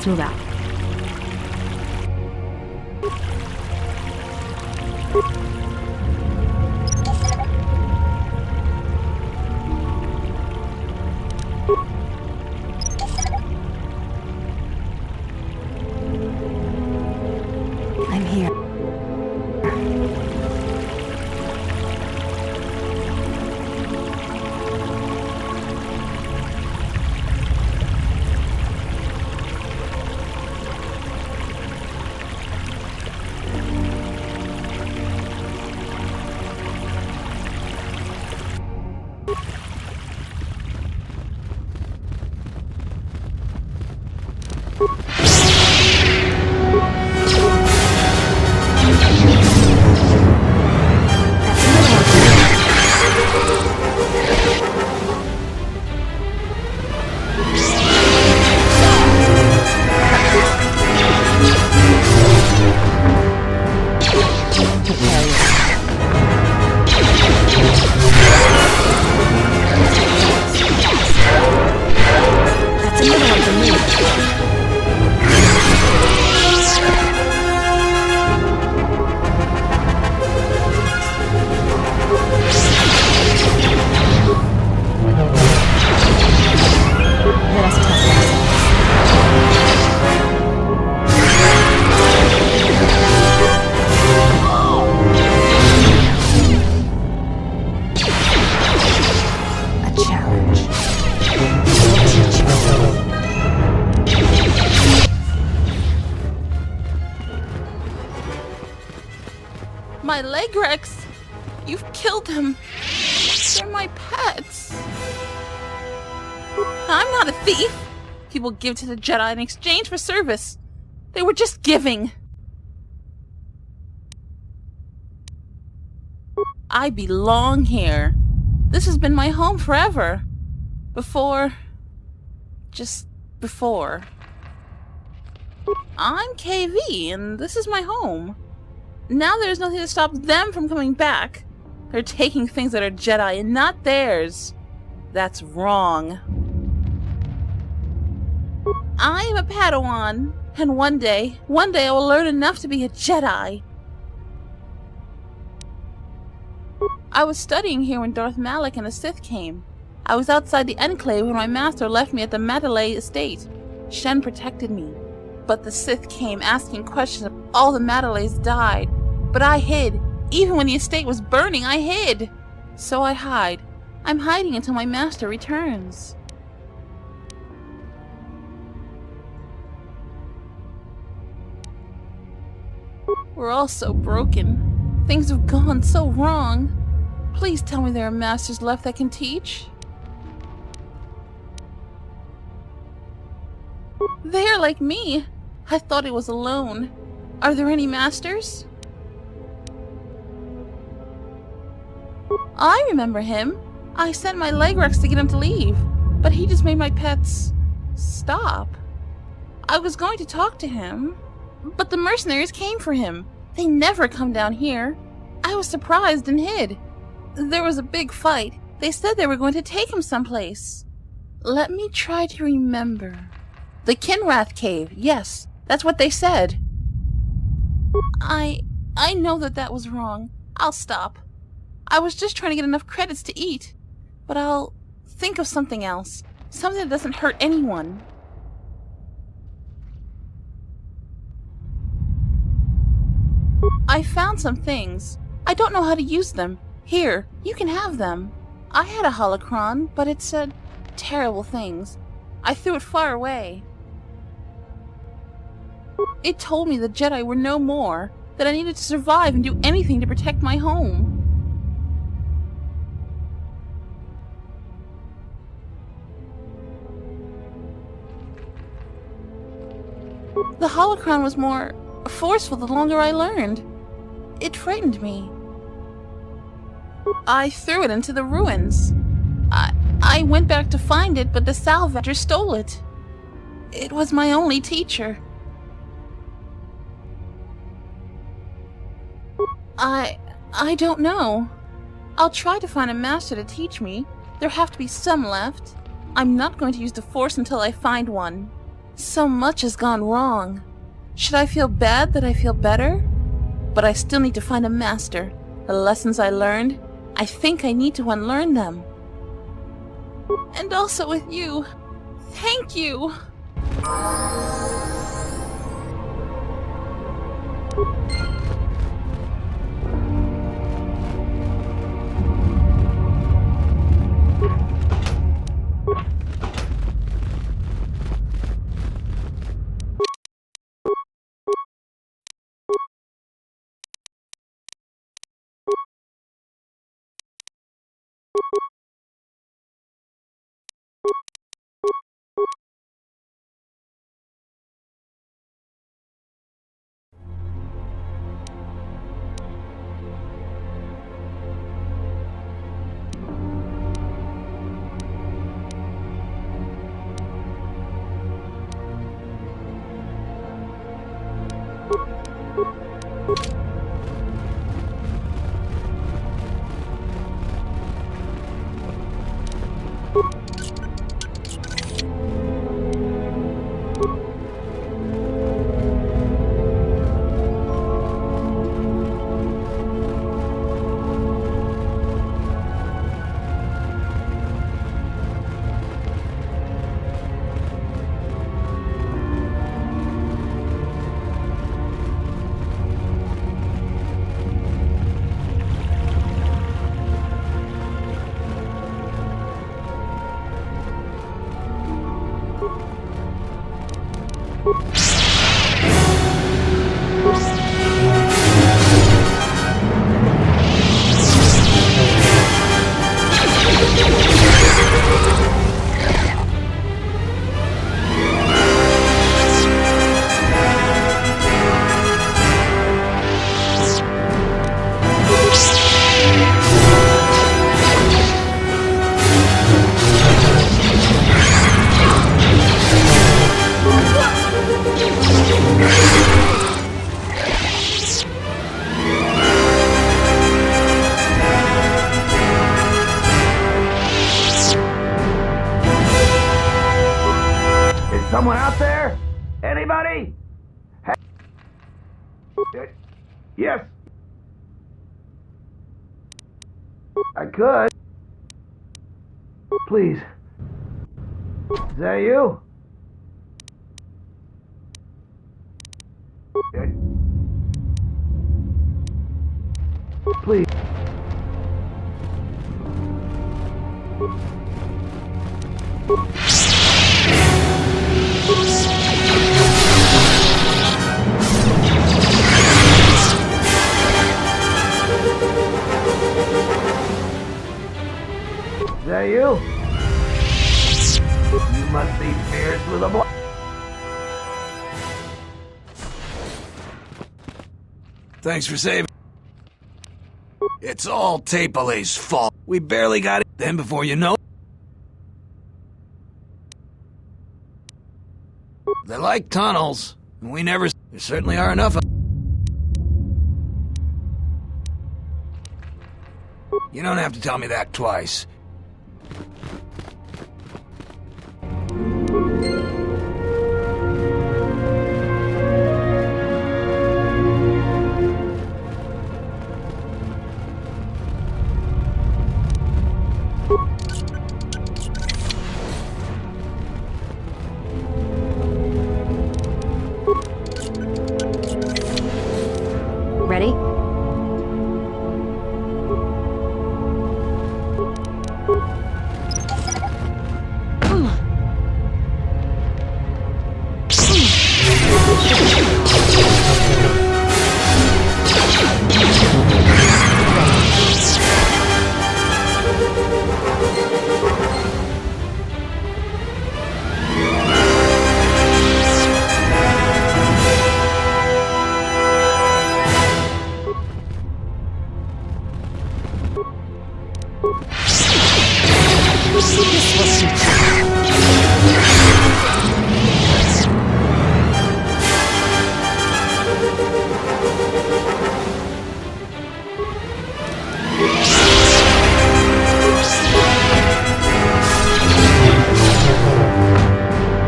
through that. I'm here. My leg Rex! You've killed them! They're my pets! I'm not a thief! People give to the Jedi in exchange for service. They were just giving. I belong here. This has been my home forever. Just before. I'm KV, and this is my home. Now there's nothing to stop them from coming back. They're taking things that are Jedi and not theirs. That's wrong. I am a Padawan, and one day I will learn enough to be a Jedi. I was studying here when Darth Malak and the Sith came. I was outside the Enclave when my master left me at the Mandalay estate. Shen protected me. But the Sith came asking questions if all the Mandalays died. But I hid. Even when the estate was burning, I hid. So I hide. I'm hiding until my master returns. We're all so broken. Things have gone so wrong. Please tell me there are masters left that can teach. They are like me. I thought I was alone. Are there any masters? I remember him. I sent my leg Rex to get him to leave, but he just made my pets stop. I was going to talk to him, but the mercenaries came for him. They never come down here. I was surprised and hid. There was a big fight. They said they were going to take him someplace. Let me try to remember. The Kinrath Cave, yes, that's what they said. I know that was wrong. I'll stop. I was just trying to get enough credits to eat. But I'll think of something else. Something that doesn't hurt anyone. I found some things. I don't know how to use them. Here, you can have them. I had a holocron, but it said terrible things. I threw it far away. It told me the Jedi were no more, that I needed to survive and do anything to protect my home. The holocron was more forceful the longer I learned. It frightened me. I threw it into the ruins. I went back to find it, but the salvager stole it. It was my only teacher. I don't know. I'll try to find a master to teach me. There have to be some left. I'm not going to use the Force until I find one. So much has gone wrong. Should I feel bad that I feel better? But I still need to find a master. The lessons I learned, I think I need to unlearn them. And also with you. Thank you! Someone out there? Anybody? Yes. I could. Please. Is that you? Please. Is that you? You must be fierce with a blow. Thanks for saving. It's all Tapelay's fault. We barely got it. Then before you know it, they like tunnels, and we never... There certainly are enough of... You don't have to tell me that twice. Ready?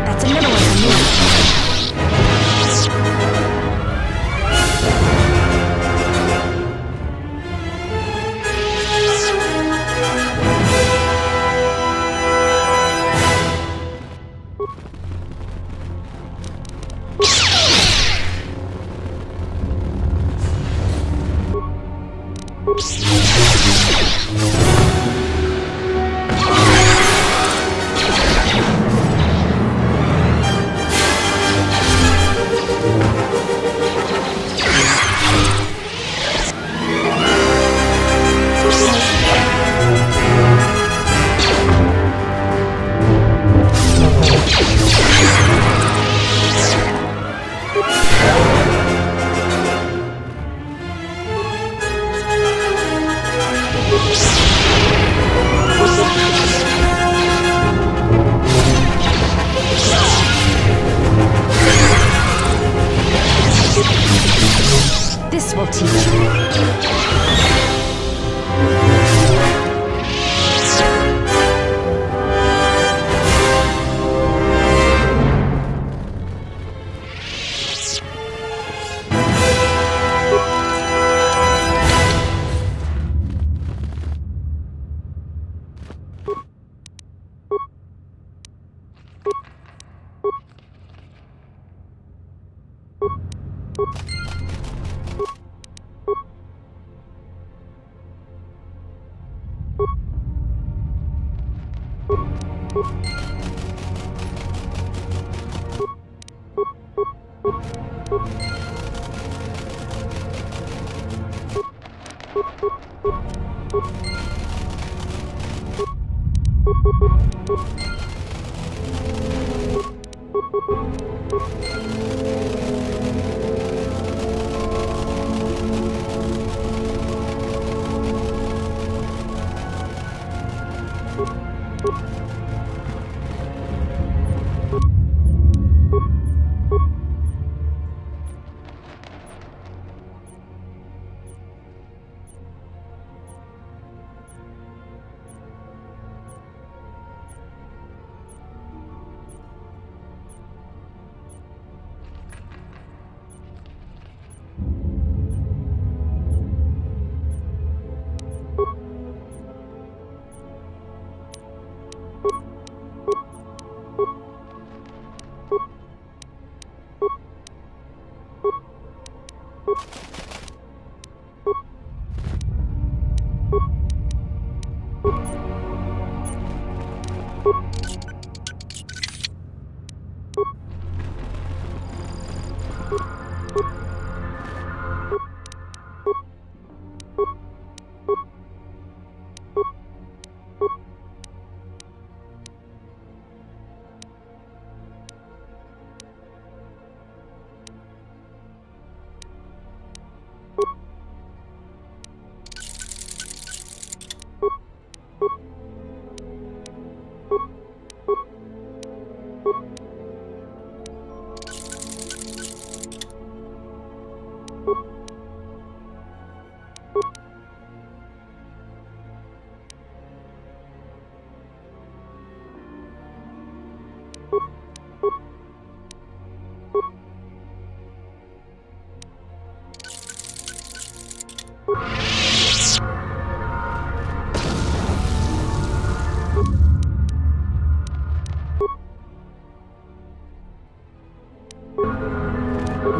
That's another one for me. This will teach you.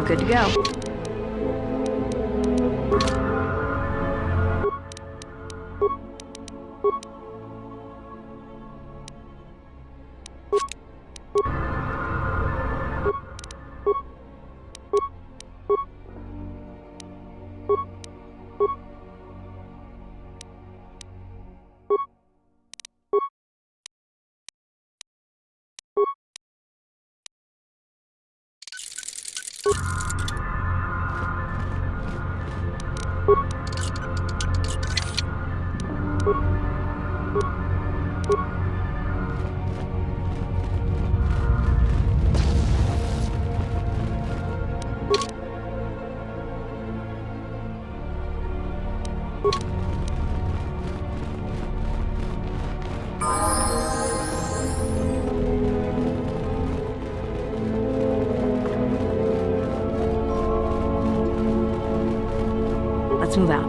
Good to go. Let's move out.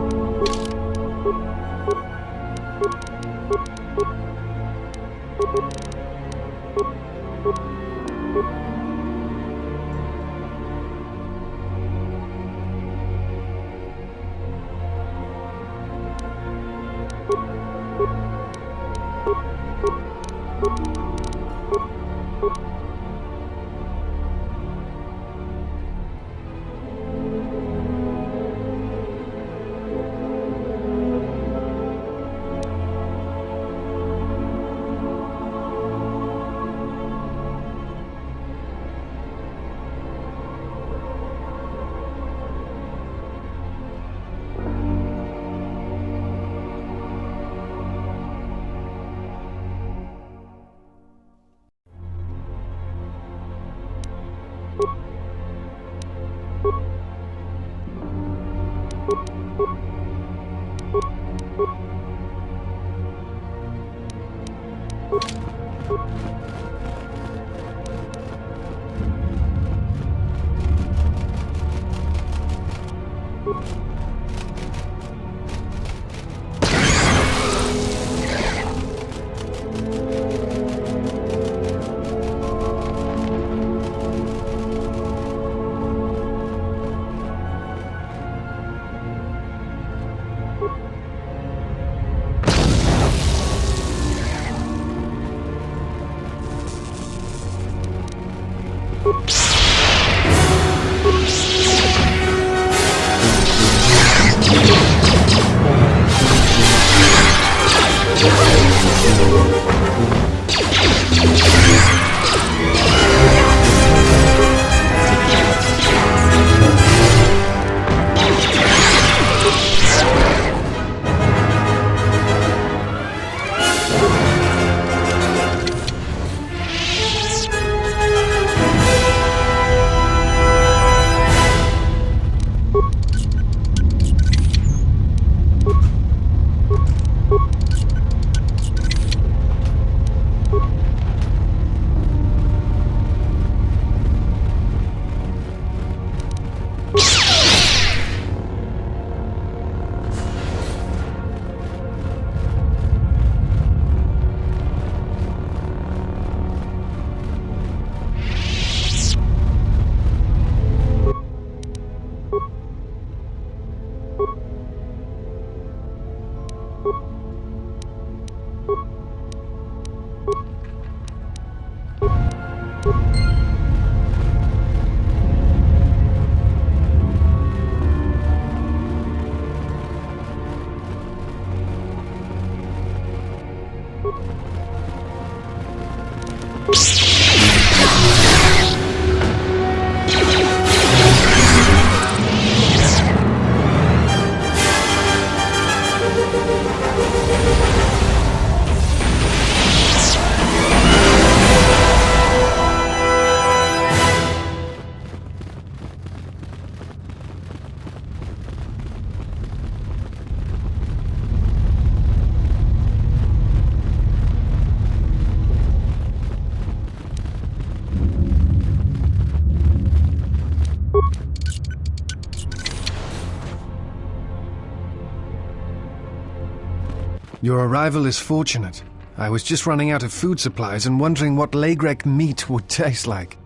Your arrival is fortunate. I was just running out of food supplies and wondering what Lagrek meat would taste like.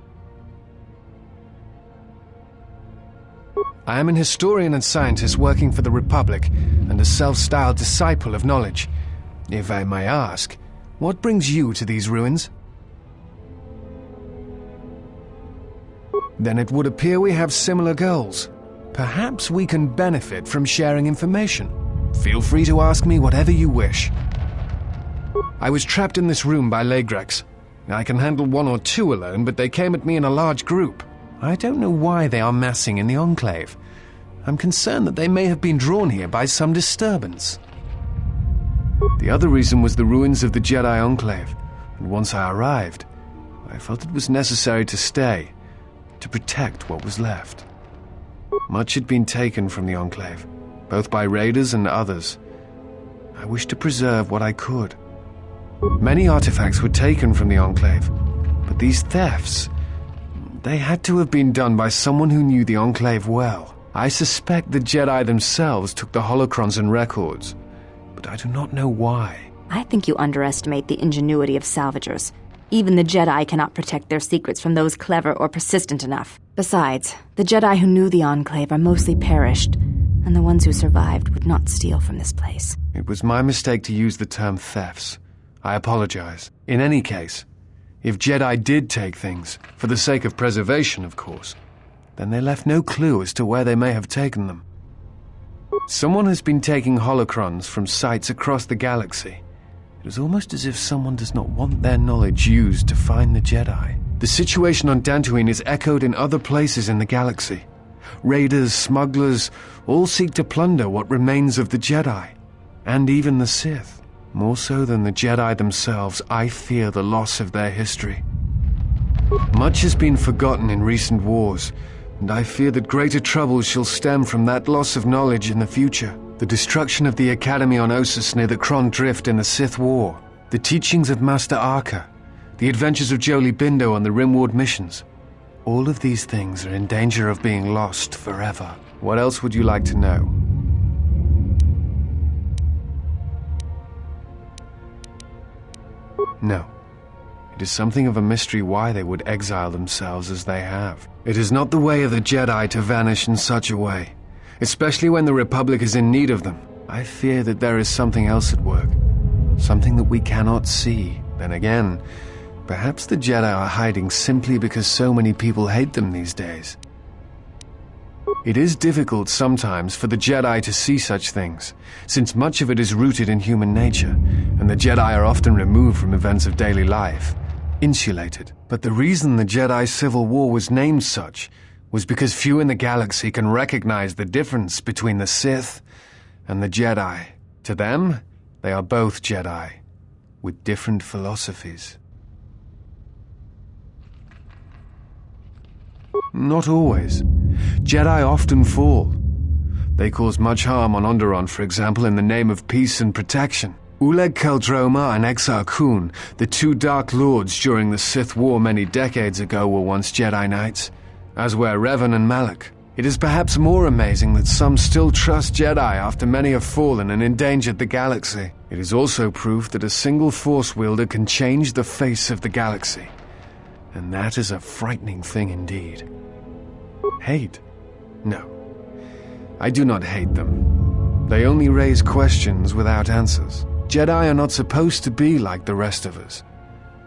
I am an historian and scientist working for the Republic and a self-styled disciple of knowledge. If I may ask, what brings you to these ruins? Then it would appear we have similar goals. Perhaps we can benefit from sharing information. Feel free to ask me whatever you wish. I was trapped in this room by Lagreks. I can handle one or two alone, but they came at me in a large group. I don't know why they are massing in the Enclave. I'm concerned that they may have been drawn here by some disturbance. The other reason was the ruins of the Jedi Enclave, and once I arrived, I felt it was necessary to stay, to protect what was left. Much had been taken from the Enclave, both by raiders and others. I wished to preserve what I could. Many artifacts were taken from the Enclave, but these thefts, they had to have been done by someone who knew the Enclave well. I suspect the Jedi themselves took the holocrons and records, but I do not know why. I think you underestimate the ingenuity of salvagers. Even the Jedi cannot protect their secrets from those clever or persistent enough. Besides, the Jedi who knew the Enclave are mostly perished, and the ones who survived would not steal from this place. It was my mistake to use the term thefts. I apologize. In any case, if Jedi did take things, for the sake of preservation, of course, then they left no clue as to where they may have taken them. Someone has been taking holocrons from sites across the galaxy. It is almost as if someone does not want their knowledge used to find the Jedi. The situation on Dantooine is echoed in other places in the galaxy. Raiders, smugglers, all seek to plunder what remains of the Jedi, and even the Sith. More so than the Jedi themselves, I fear the loss of their history. Much has been forgotten in recent wars, and I fear that greater troubles shall stem from that loss of knowledge in the future. The destruction of the Academy on Ossus near the Kron Drift in the Sith War, the teachings of Master Arca, the adventures of Jolie Bindo on the Rimward missions. All of these things are in danger of being lost forever. What else would you like to know? No. It is something of a mystery why they would exile themselves as they have. It is not the way of the Jedi to vanish in such a way, especially when the Republic is in need of them. I fear that there is something else at work, something that we cannot see. Then again, perhaps the Jedi are hiding simply because so many people hate them these days. It is difficult sometimes for the Jedi to see such things, since much of it is rooted in human nature, and the Jedi are often removed from events of daily life, insulated. But the reason the Jedi Civil War was named such was because few in the galaxy can recognize the difference between the Sith and the Jedi. To them, they are both Jedi, with different philosophies. Not always. Jedi often fall. They cause much harm on Onderon, for example, in the name of peace and protection. Uleg Keldroma and Exar Kun, the two Dark Lords during the Sith War many decades ago, were once Jedi Knights, as were Revan and Malak. It is perhaps more amazing that some still trust Jedi after many have fallen and endangered the galaxy. It is also proof that a single Force wielder can change the face of the galaxy. And that is a frightening thing indeed. Hate? No. I do not hate them. They only raise questions without answers. Jedi are not supposed to be like the rest of us.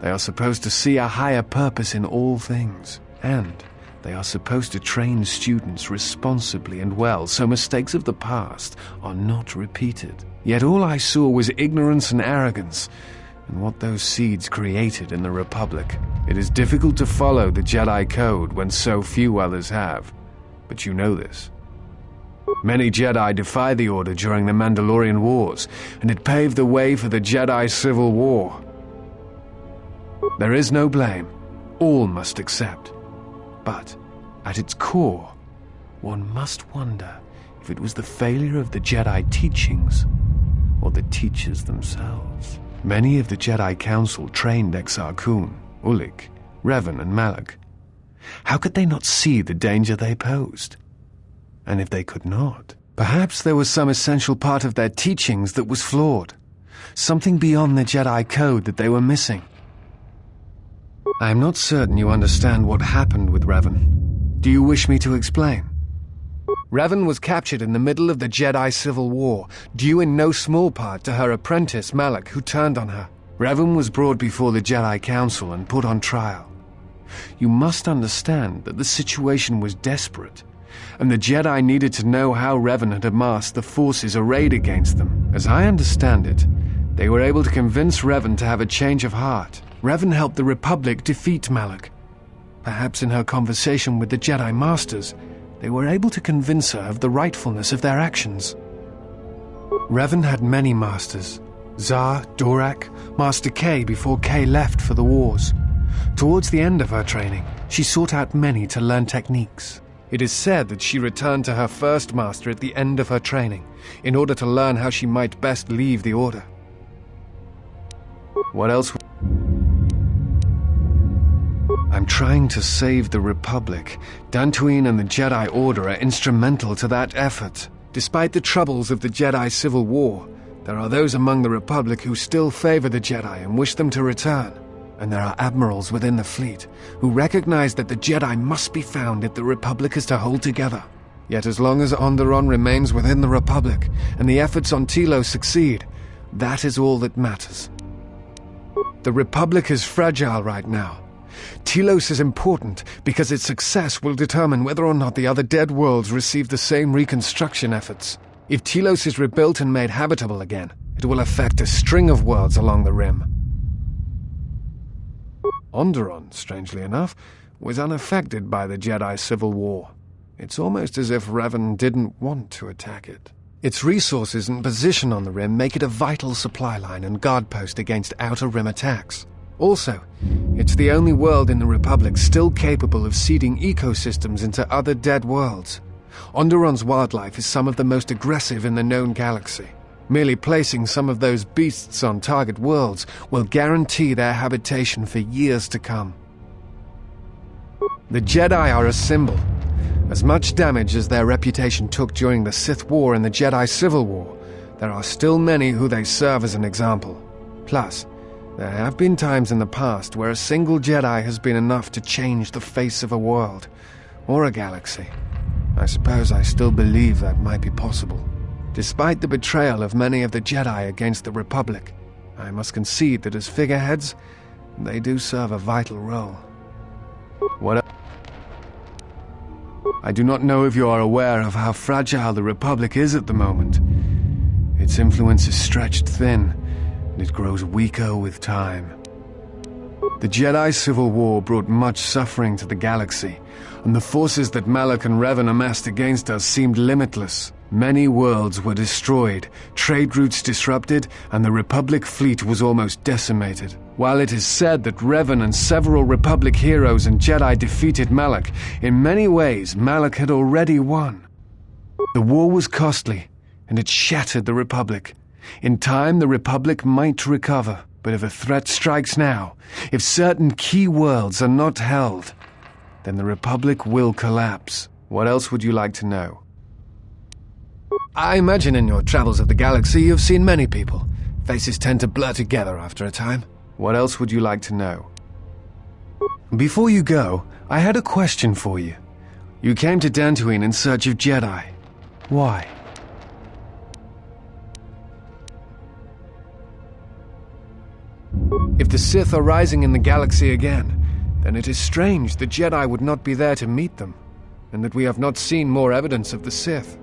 They are supposed to see a higher purpose in all things. And they are supposed to train students responsibly and well so mistakes of the past are not repeated. Yet all I saw was ignorance and arrogance, and what those seeds created in the Republic. It is difficult to follow the Jedi Code when so few others have, but you know this. Many Jedi defied the Order during the Mandalorian Wars, and it paved the way for the Jedi Civil War. There is no blame. All must accept. But, at its core, one must wonder if it was the failure of the Jedi teachings or the teachers themselves. Many of the Jedi Council trained Exar Kun, Ulik, Revan, and Malak. How could they not see the danger they posed? And if they could not, perhaps there was some essential part of their teachings that was flawed, something beyond the Jedi Code that they were missing. I am not certain you understand what happened with Revan. Do you wish me to explain? Revan was captured in the middle of the Jedi Civil War, due in no small part to her apprentice Malak, who turned on her. Revan was brought before the Jedi Council and put on trial. You must understand that the situation was desperate, and the Jedi needed to know how Revan had amassed the forces arrayed against them. As I understand it, they were able to convince Revan to have a change of heart. Revan helped the Republic defeat Malak. Perhaps in her conversation with the Jedi Masters, they were able to convince her of the rightfulness of their actions. Revan had many masters: Zar, Dorak, Master K before K left for the wars. Towards the end of her training, she sought out many to learn techniques. It is said that she returned to her first master at the end of her training, in order to learn how she might best leave the Order. What else? I'm trying to save the Republic. Dantooine and the Jedi Order are instrumental to that effort. Despite the troubles of the Jedi Civil War, there are those among the Republic who still favor the Jedi and wish them to return. And there are admirals within the fleet who recognize that the Jedi must be found if the Republic is to hold together. Yet as long as Onderon remains within the Republic and the efforts on Telos succeed, that is all that matters. The Republic is fragile right now. Telos is important because its success will determine whether or not the other dead worlds receive the same reconstruction efforts. If Telos is rebuilt and made habitable again, it will affect a string of worlds along the rim. Onderon, strangely enough, was unaffected by the Jedi Civil War. It's almost as if Revan didn't want to attack it. Its resources and position on the rim make it a vital supply line and guard post against outer rim attacks. Also, it's the only world in the Republic still capable of seeding ecosystems into other dead worlds. Onderon's wildlife is some of the most aggressive in the known galaxy. Merely placing some of those beasts on target worlds will guarantee their habitation for years to come. The Jedi are a symbol. As much damage as their reputation took during the Sith War and the Jedi Civil War, there are still many who they serve as an example. Plus, there have been times in the past where a single Jedi has been enough to change the face of a world, or a galaxy. I suppose I still believe that might be possible. Despite the betrayal of many of the Jedi against the Republic, I must concede that as figureheads, they do serve a vital role. I do not know if you are aware of how fragile the Republic is at the moment. Its influence is stretched thin, and it grows weaker with time. The Jedi Civil War brought much suffering to the galaxy, and the forces that Malak and Revan amassed against us seemed limitless. Many worlds were destroyed, trade routes disrupted, and the Republic fleet was almost decimated. While it is said that Revan and several Republic heroes and Jedi defeated Malak, in many ways Malak had already won. The war was costly, and it shattered the Republic. In time, the Republic might recover, but if a threat strikes now, if certain key worlds are not held, then the Republic will collapse. What else would you like to know? I imagine in your travels of the galaxy you've seen many people. Faces tend to blur together after a time. What else would you like to know? Before you go, I had a question for you. You came to Dantooine in search of Jedi. Why? If the Sith are rising in the galaxy again, then it is strange the Jedi would not be there to meet them, and that we have not seen more evidence of the Sith.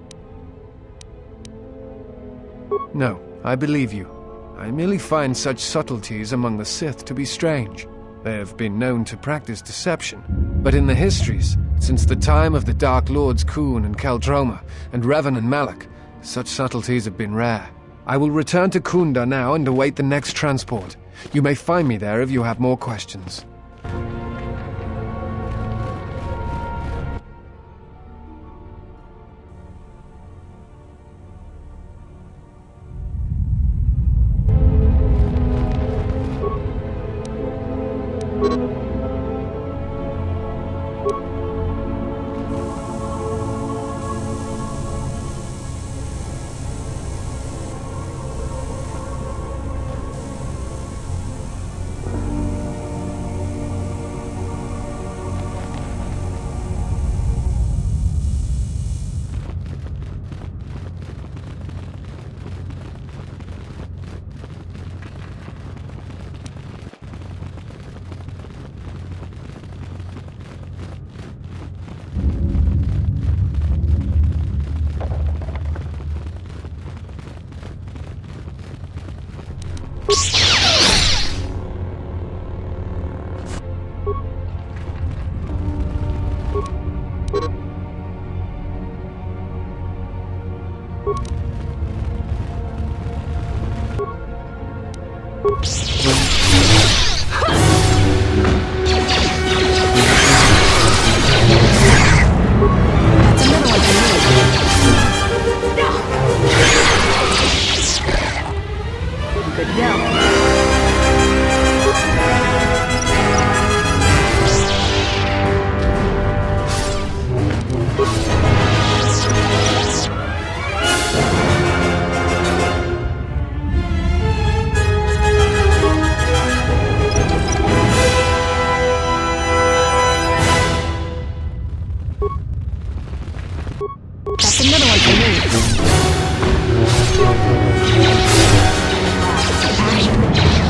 No, I believe you. I merely find such subtleties among the Sith to be strange. They have been known to practice deception, but in the histories, since the time of the Dark Lords Khoon and Keldroma, and Revan and Malak, such subtleties have been rare. I will return to Kunda now and await the next transport. You may find me there if you have more questions. That's another one for me.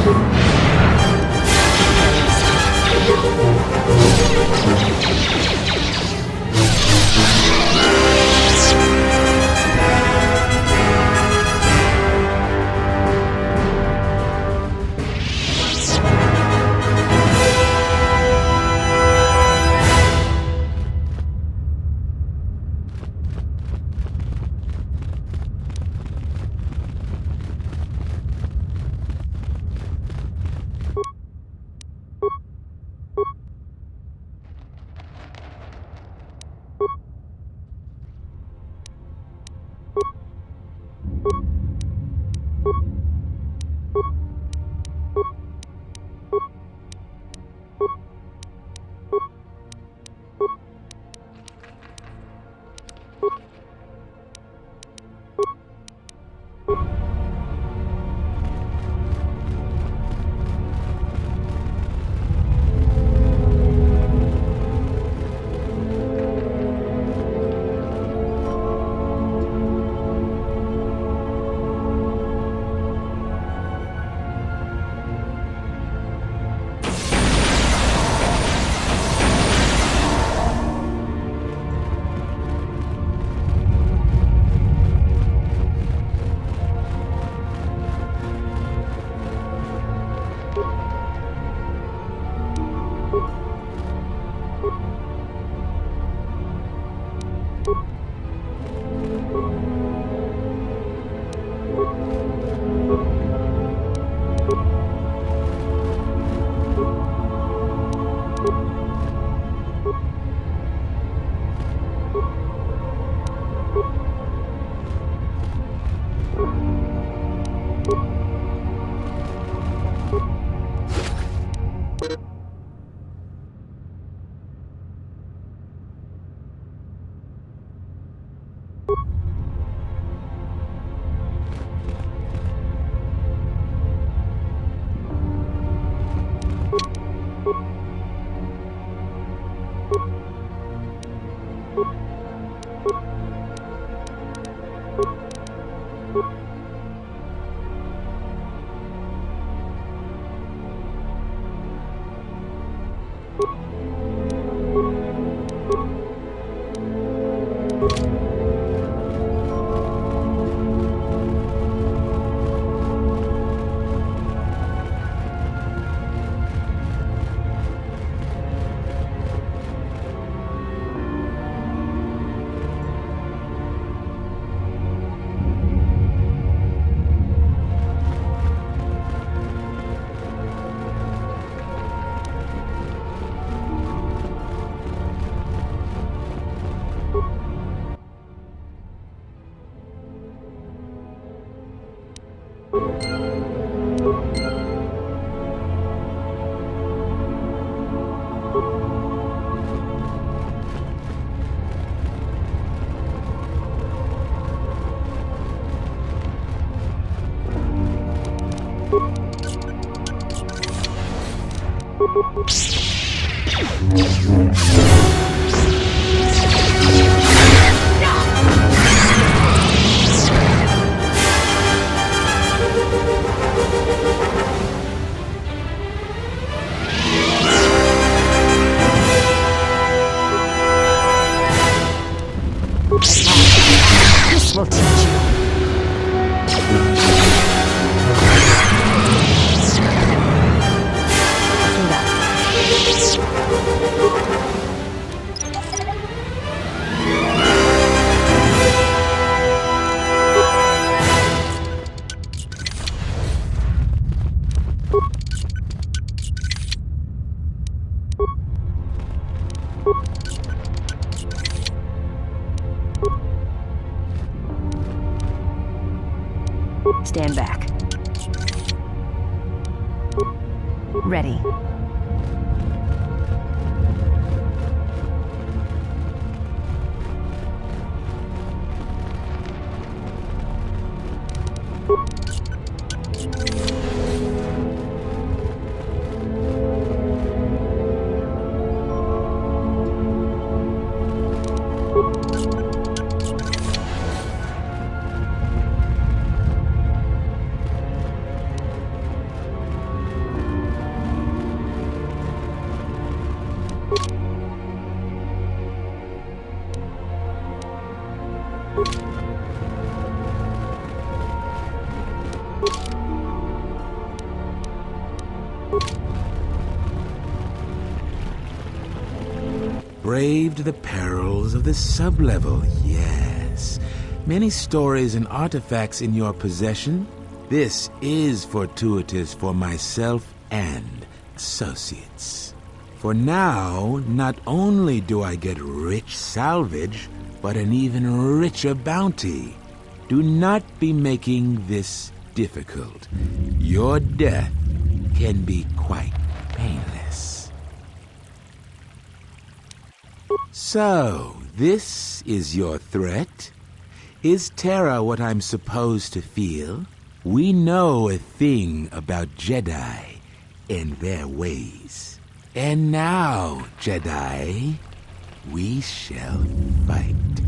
This will teach you. Stand back. Ready. Braved the perils of the sublevel, yes. Many stories and artifacts in your possession. This is fortuitous for myself and associates. For now, not only do I get rich salvage, but an even richer bounty. Do not be making this difficult. Your death can be quite painless. So, this is your threat? Is terror what I'm supposed to feel? We know a thing about Jedi and their ways. And now, Jedi, we shall fight.